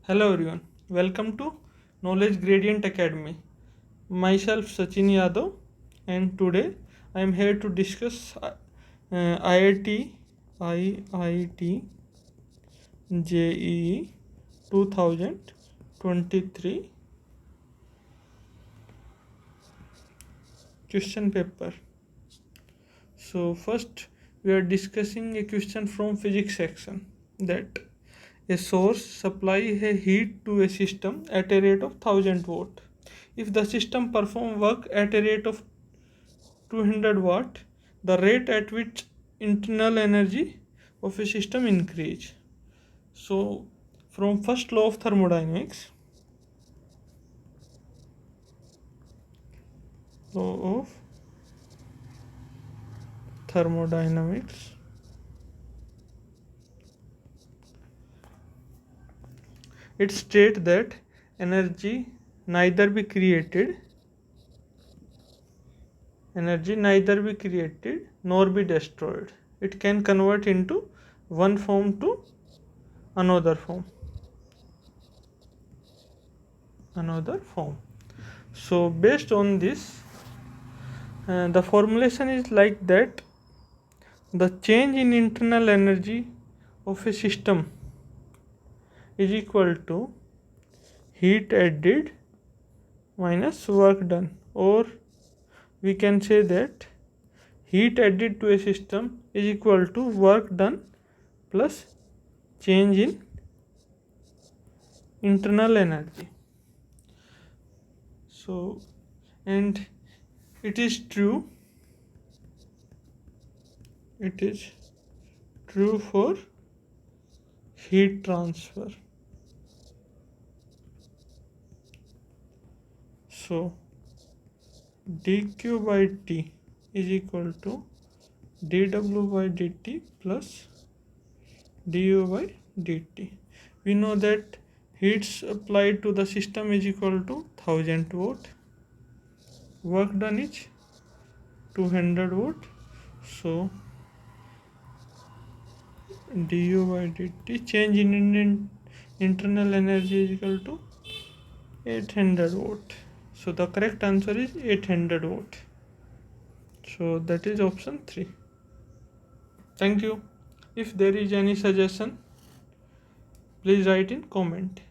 Hello everyone, welcome to Knowledge Gradient Academy. Myself Sachin Yadav, and today I am here to discuss IIT-JEE 2023 question paper. So first we are discussing a question from physics section that a source supply a heat to a system at a rate of 1000 watt. If the system perform work at a rate of 200 watt, the rate at which internal energy of a system increase. So from first law of thermodynamics, law of thermodynamics, it states that energy neither be created nor be destroyed. It can convert into one form to another form. So based on this, the formulation is like that: the change in internal energy of a system is equal to heat added minus work done, or we can say that heat added to a system is equal to work done plus change in internal energy. So, and it is true for heat transfer. So dq by t is equal to dw by dt plus du by dt. We know that heat applied to the system is equal to 1000 watt. Work done is 200 watt. So du by dt, change in internal energy is equal to 800 watt. So the correct answer is 800 watt. So that is option 3. Thank you. If there is any suggestion, please write in comment.